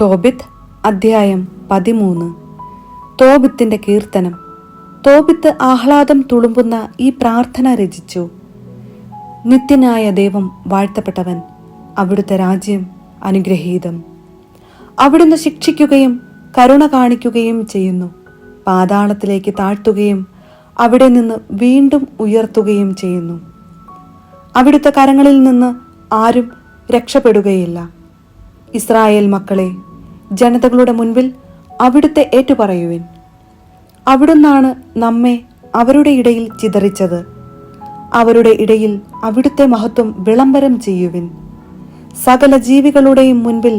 തോബിത്ത് അധ്യായം 13. തോബിത്തിന്റെ കീർത്തനം. തോബിത്ത് ആഹ്ലാദം തുളുമ്പുന്ന ഈ പ്രാർത്ഥന രചിച്ചു. നിത്യനായ ദൈവം വാഴ്ത്തപ്പെട്ടവൻ, അവിടുത്തെ രാജ്യം അനുഗ്രഹീതം. അവിടുന്ന് ശിക്ഷിക്കുകയും കരുണ കാണിക്കുകയും ചെയ്യുന്നു. പാതാളത്തിലേക്ക് താഴ്ത്തുകയും അവിടെ നിന്ന് വീണ്ടും ഉയർത്തുകയും ചെയ്യുന്നു. അവിടുത്തെ കരങ്ങളിൽ നിന്ന് ആരും രക്ഷപ്പെടുകയില്ല. ഇസ്രായേൽ മക്കളെ, ജനതകളുടെ മുൻപിൽ അവിടുത്തെ ഏറ്റുപറയുവിൻ. അവിടുന്നാണ് നമ്മെ അവരുടെ ഇടയിൽ ചിതറിച്ചത്. അവരുടെ ഇടയിൽ അവിടുത്തെ മഹത്വം വിളംബരം ചെയ്യുവിൻ. സകല ജീവികളുടെയും മുൻപിൽ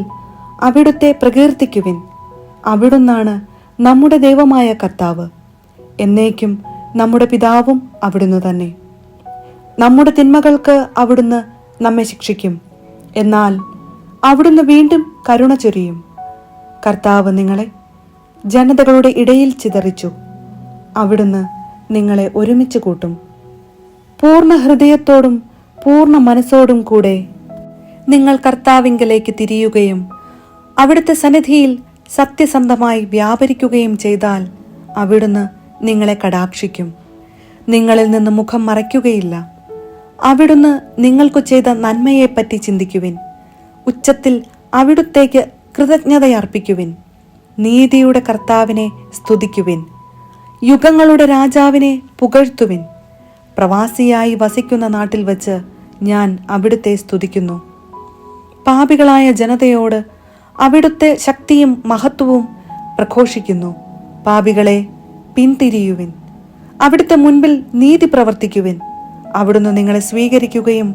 അവിടുത്തെ പ്രകീർത്തിക്കുവിൻ. അവിടുന്നാണ് നമ്മുടെ ദൈവമായ കർത്താവ്. എന്നേക്കും നമ്മുടെ പിതാവും അവിടുന്ന് തന്നെ. നമ്മുടെ തിന്മകൾക്ക് അവിടുന്ന് നമ്മെ ശിക്ഷിക്കും. എന്നാൽ അവിടുന്ന് വീണ്ടും കരുണ ചൊരിയും. കർത്താവ് നിങ്ങളെ ജനതകളുടെ ഇടയിൽ ചിതറിച്ചു. അവിടുന്ന് നിങ്ങളെ ഒരുമിച്ച് കൂട്ടും. പൂർണ്ണ ഹൃദയത്തോടും പൂർണ്ണ മനസ്സോടും കൂടെ നിങ്ങൾ കർത്താവിങ്കലേക്ക് തിരിയുകയും അവിടുത്തെ സന്നിധിയിൽ സത്യസന്ധമായി വ്യാപരിക്കുകയും ചെയ്താൽ അവിടുന്ന് നിങ്ങളെ കടാക്ഷിക്കും. നിങ്ങളിൽ നിന്ന് മുഖം മറയ്ക്കുകയില്ല. അവിടുന്ന് നിങ്ങൾക്ക് ചെയ്ത നന്മയെപ്പറ്റി ചിന്തിക്കുവിൻ. ഉച്ചത്തിൽ അവിടുത്തേക്ക് കൃതജ്ഞതയർപ്പിക്കുവിൻ. നീതിയുടെ കർത്താവിനെ സ്തുതിക്കുവിൻ. യുഗങ്ങളുടെ രാജാവിനെ പുകഴ്ത്തുവിൻ. പ്രവാസിയായി വസിക്കുന്ന നാട്ടിൽ വച്ച് ഞാൻ അവിടുത്തെ സ്തുതിക്കുന്നു. പാപികളായ ജനതയോട് അവിടുത്തെ ശക്തിയും മഹത്വവും പ്രഘോഷിക്കുന്നു. പാപികളെ, പിന്തിരിയുവിൻ. അവിടുത്തെ മുൻപിൽ നീതി പ്രവർത്തിക്കുവിൻ. അവിടുന്ന് നിങ്ങളെ സ്വീകരിക്കുകയും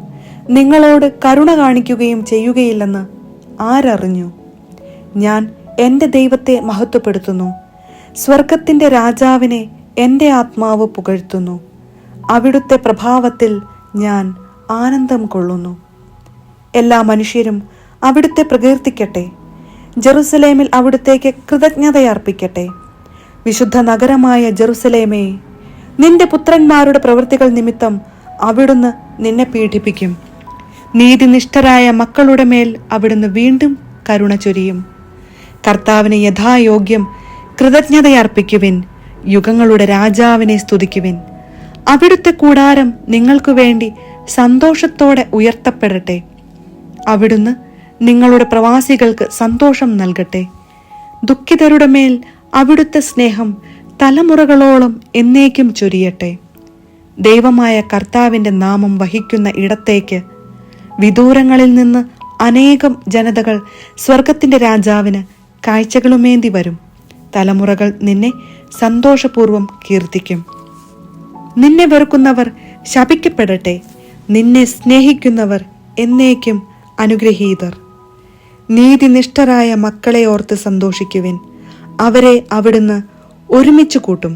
നിങ്ങളോട് കരുണ കാണിക്കുകയും ചെയ്യുകയില്ലെന്ന് ആരറിഞ്ഞു? ഞാൻ എൻ്റെ ദൈവത്തെ മഹത്വപ്പെടുത്തുന്നു. സ്വർഗത്തിൻ്റെ രാജാവിനെ എൻ്റെ ആത്മാവ് പുകഴ്ത്തുന്നു. അവിടുത്തെ പ്രഭാവത്തിൽ ഞാൻ ആനന്ദം കൊള്ളുന്നു. എല്ലാ മനുഷ്യരും അവിടുത്തെ പ്രകീർത്തിക്കട്ടെ. ജെറുസലേമിൽ അവിടുത്തേക്ക് കൃതജ്ഞതയർപ്പിക്കട്ടെ. വിശുദ്ധ നഗരമായ ജെറുസലേമേ, നിന്റെ പുത്രന്മാരുടെ പ്രവൃത്തികൾ നിമിത്തം അവിടുന്ന് നിന്നെ പീഡിപ്പിക്കും. നീതിനിഷ്ഠരായ മക്കളുടെ മേൽ അവിടുന്ന് വീണ്ടും കരുണ ചൊരിയും. കർത്താവിന് യഥായോഗ്യം കൃതജ്ഞതയർപ്പിക്കുവിൻ. യുഗങ്ങളുടെ രാജാവിനെ സ്തുതിക്കുവിൻ. അവിടുത്തെ കൂടാരം നിങ്ങൾക്കു വേണ്ടി സന്തോഷത്തോടെ ഉയർത്തപ്പെടട്ടെ. അവിടുന്ന് നിങ്ങളുടെ പ്രവാസികൾക്ക് സന്തോഷം നൽകട്ടെ. ദുഃഖിതരുടെ മേൽ അവിടുത്തെ സ്നേഹം തലമുറകളോളം എന്നേക്കും ചൊരിയട്ടെ. ദൈവമായ കർത്താവിൻ്റെ നാമം വഹിക്കുന്ന ഇടത്തേക്ക് വിദൂരങ്ങളിൽ നിന്ന് അനേകം ജനതകൾ സ്വർഗത്തിൻ്റെ രാജാവിന് കാഴ്ചകളുമേന്തി വരും. തലമുറകൾ നിന്നെ സന്തോഷപൂർവ്വം കീർത്തിക്കും. നിന്നെ വെറുക്കുന്നവർ ശപിക്കപ്പെടട്ടെ. നിന്നെ സ്നേഹിക്കുന്നവർ എന്നേക്കും അനുഗ്രഹീതർ. നീതിനിഷ്ഠരായ മക്കളെ ഓർത്ത് സന്തോഷിക്കുവിൻ. അവരെ അവിടുന്ന് ഒരുമിച്ച് കൂട്ടും.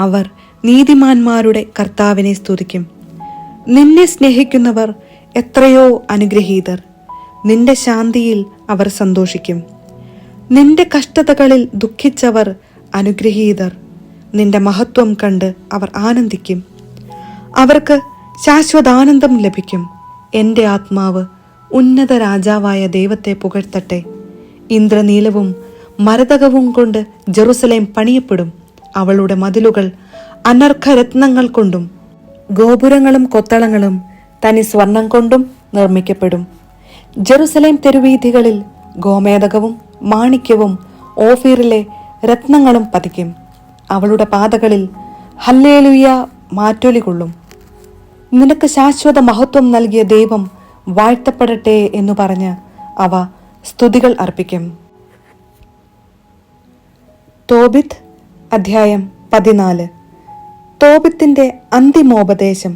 അവർ നീതിമാന്മാരുടെ കർത്താവിനെ സ്തുതിക്കും. നിന്നെ സ്നേഹിക്കുന്നവർ എത്രയോ അനുഗ്രഹീതർ. നിന്റെ ശാന്തിയിൽ അവർ സന്തോഷിക്കും. നിന്റെ കഷ്ടതകളിൽ ദുഃഖിച്ചവർ അനുഗ്രഹീതർ. നിന്റെ മഹത്വം കണ്ട് അവർ ആനന്ദിക്കും. അവർക്ക് ശാശ്വതാനന്ദം ലഭിക്കും. എൻ്റെ ആത്മാവ് ഉന്നത രാജാവായ ദൈവത്തെ പുകഴ്ത്തട്ടെ. ഇന്ദ്രനീലവും മരതകവും കൊണ്ട് ജെറുസലേം പണിയപ്പെടും. അവളുടെ മതിലുകൾ അനർഘരത്നങ്ങൾ കൊണ്ടും ഗോപുരങ്ങളും കൊത്തളങ്ങളും തനി സ്വർണം കൊണ്ടും നിർമ്മിക്കപ്പെടും. ജെറുസലേം തെരുവീഥികളിൽ ഗോമേതകവും മാണിക്യവും ഓഫീറിലെ രത്നങ്ങളും പതിക്കും. അവളുടെ പാതകളിൽ ഹല്ലേലൂയ മാറ്റൊലി കൊള്ളും. നിനക്ക് ശാശ്വത മഹത്വം നൽകിയ ദൈവം വാഴ്ത്തപ്പെടട്ടെ എന്നു പറഞ്ഞ് അവ സ്തുതികൾ അർപ്പിക്കും. തോബിത്ത് അധ്യായം 14. തോബിത്തിന്റെ അന്തിമോപദേശം.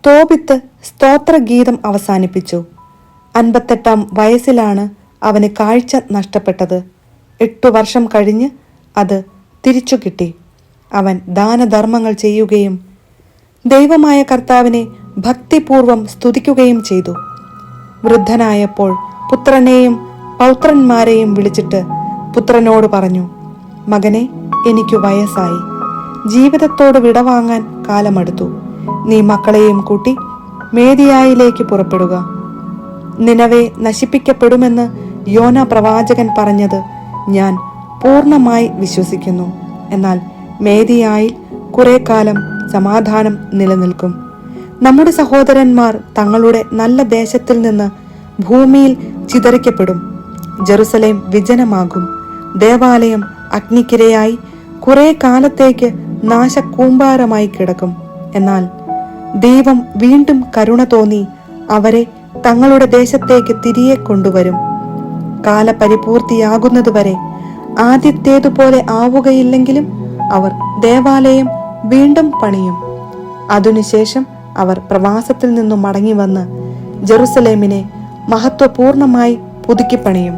തോബിത്ത് സ്തോത്രഗീതം അവസാനിപ്പിച്ചു. 58 വയസ്സിലാണ് അവന് കാഴ്ച നഷ്ടപ്പെട്ടത്. 8 വർഷം കഴിഞ്ഞ് അത് തിരിച്ചു കിട്ടി. അവൻ ദാനധർമ്മങ്ങൾ ചെയ്യുകയും ദൈവമായ കർത്താവിനെ ഭക്തിപൂർവം സ്തുതിക്കുകയും ചെയ്തു. വൃദ്ധനായപ്പോൾ പുത്രനെയും പൗത്രന്മാരെയും വിളിച്ചിട്ട് പുത്രനോട് പറഞ്ഞു, മകനെ, എനിക്ക് വയസ്സായി. ജീവിതത്തോട് വിടവാങ്ങാൻ കാലമെടുത്തു. നീ മക്കളെയും കൂട്ടി മേദിയായിലേക്ക് പുറപ്പെടുക. നിനവെ നശിപ്പിക്കപ്പെടുമെന്ന് യോന പ്രവാചകൻ പറഞ്ഞത് ഞാൻ പൂർണ്ണമായി വിശ്വസിക്കുന്നു. എന്നാൽ മേദിയായിൽ കുറെ കാലം സമാധാനം നിലനിൽക്കും. നമ്മുടെ സഹോദരന്മാർ തങ്ങളുടെ നല്ല ദേശത്തിൽ നിന്ന് ഭൂമിയിൽ ചിതറിക്കപ്പെടും. ജെറുസലേം വിജനമാകും. ദേവാലയം അഗ്നിക്കിരയായി കുറെ കാലത്തേക്ക് നാശകൂമ്പാരമായി കിടക്കും. എന്നാൽ ദൈവം വീണ്ടും കരുണ തോന്നി അവരെ തങ്ങളുടെ ദേശത്തേക്ക് തിരികെ കൊണ്ടുവരും. കാലപരിപൂർത്തിയാകുന്നതുവരെ ആദ്യത്തേതുപോലെ ആവുകയില്ലെങ്കിലും അവർ ദേവാലയം വീണ്ടും പണിയും. അതിനുശേഷം അവർ പ്രവാസത്തിൽ നിന്നും മടങ്ങി വന്ന് ജെറുസലേമിനെ മഹത്വപൂർണമായി പുതുക്കിപ്പണിയും.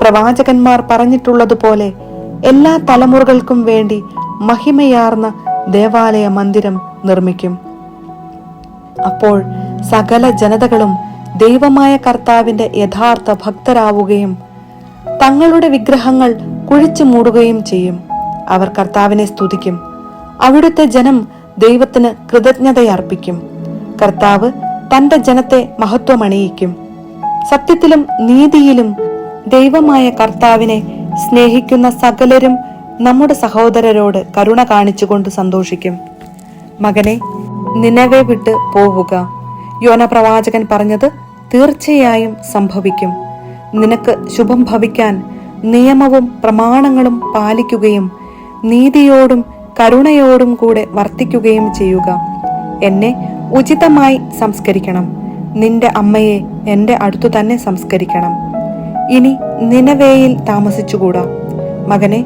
പ്രവാചകന്മാർ പറഞ്ഞിട്ടുള്ളതുപോലെ എല്ലാ തലമുറകൾക്കും വേണ്ടി മഹിമയാർന്ന ദേവാലയ മന്ദിരം നിർമ്മിക്കും. അപ്പോൾ സകല ജനതകളും ദൈവമായ കർത്താവിന്റെ യഥാർത്ഥ ഭക്തരാവുകയും തങ്ങളുടെ വിഗ്രഹങ്ങൾ കുഴിച്ചു മൂടുകയും ചെയ്യും. അവർ കർത്താവിനെ സ്തുതിക്കും. അവിടുത്തെ ജനം ദൈവത്തിന് കൃതജ്ഞതയർപ്പിക്കും. കർത്താവ് തന്റെ ജനത്തെ മഹത്വമണിയിക്കും. സത്യത്തിലും നീതിയിലും ദൈവമായ കർത്താവിനെ സ്നേഹിക്കുന്ന സകലരും നമ്മുടെ സഹോദരരോട് കരുണ കാണിച്ചുകൊണ്ട് സന്തോഷിക്കും. മകനെ, നിനവെ വിട്ട് പോവുക. യോന പ്രവാചകൻ പറഞ്ഞത് തീർച്ചയായും സംഭവിക്കും. നിനക്ക് ശുഭം ഭവിക്കാൻ നിയമവും പ്രമാണങ്ങളും പാലിക്കുകയും നീതിയോടും കരുണയോടും കൂടെ വർത്തിക്കുകയും ചെയ്യുക. എന്നെ ഉചിതമായി സംസ്കരിക്കണം. നിന്റെ അമ്മയെ എന്റെ അടുത്തു തന്നെ സംസ്കരിക്കണം. ഇനി നിനവേയിൽ താമസിച്ചുകൂടാ. മകനെ,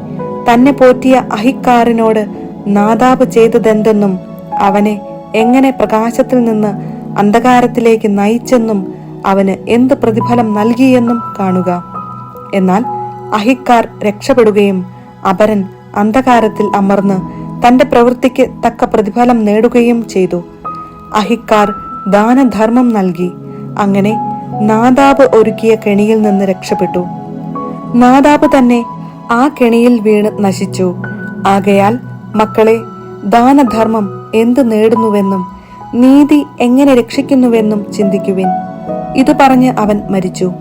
തന്നെ പോറ്റിയ അഹിക്കാരനോട് നാദാബ് ചെയ്തതെന്തെന്നും അവനെ എങ്ങനെ പ്രകാശത്തിൽ നിന്ന് അന്ധകാരത്തിലേക്ക് നയിച്ചെന്നും അവന് എന്ത് പ്രതിഫലം നൽകിയെന്നും കാണുക. എന്നാൽ അഹിക്കാർ രക്ഷപ്പെടുകയും അപരൻ അന്ധകാരത്തിൽ അമർന്ന് തന്റെ പ്രവൃത്തിക്ക് തക്ക പ്രതിഫലം നേടുകയും ചെയ്തു. അഹിക്കാർ ദാനധർമ്മം നൽകി. അങ്ങനെ നാദാബ് ഒരുക്കിയ കെണിയിൽ നിന്ന് രക്ഷപ്പെട്ടു. നാദാബ് തന്നെ ആ കെണിയിൽ വീണ് നശിച്ചു. ആകയാൽ മക്കളെ, ദാനധർമ്മം എന്ത് നേടുന്നുവെന്നും നീതി എങ്ങനെ രക്ഷിക്കുന്നുവെന്നും ചിന്തിക്കുവിൻ. ഇത് പറഞ്ഞ് അവൻ മരിച്ചു.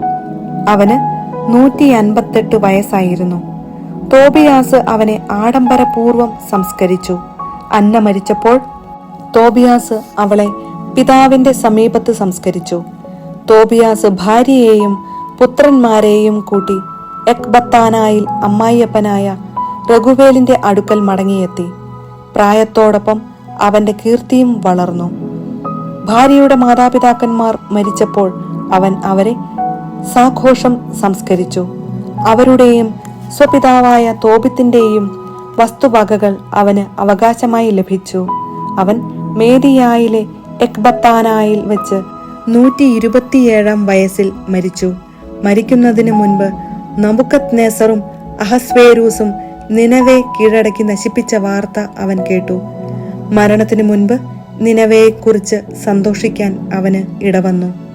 അവന് 158 വയസ്സായിരുന്നു. തോബിയാസ് അവനെ ആഡംബരപൂർവം സംസ്കരിച്ചു. അന്ന മരിച്ചപ്പോൾ തോബിയാസ് അവളെ പിതാവിന്റെ സമീപത്ത് സംസ്കരിച്ചു. തോബിയാസ് ഭാര്യയെയും പുത്രന്മാരെയും കൂട്ടി എക്ബത്താനായിൽ അമ്മായിയപ്പനായ രഘുവേലിന്റെ അടുക്കൽ മടങ്ങിയെത്തി. പ്രായത്തോടൊപ്പം അവന്റെ കീർത്തിയും വളർന്നു. ഭാര്യയുടെ മാതാപിതാക്കന്മാർ മരിച്ചപ്പോൾ അവൻ അവരെ സാഘോഷം സംസ്കരിച്ചു. അവരുടെയും സ്വപിതാവായ തോബിത്തിന്റെയും വസ്തുവകകൾ അവന് അവകാശമായി ലഭിച്ചു. അവൻ മേദിയായിലെ എക്ബത്താനായിൽ വെച്ച് 127 വയസ്സിൽ മരിച്ചു. മരിക്കുന്നതിന് മുൻപ് നബുക്കദ്നേസറും അഹസ്വേരൂസും നിനവെ കീഴടക്കി നശിപ്പിച്ച വാർത്ത അവൻ കേട്ടു. മരണത്തിനു മുൻപ് നിനവയെക്കുറിച്ച് സന്തോഷിക്കാൻ അവന് ഇടവന്നു.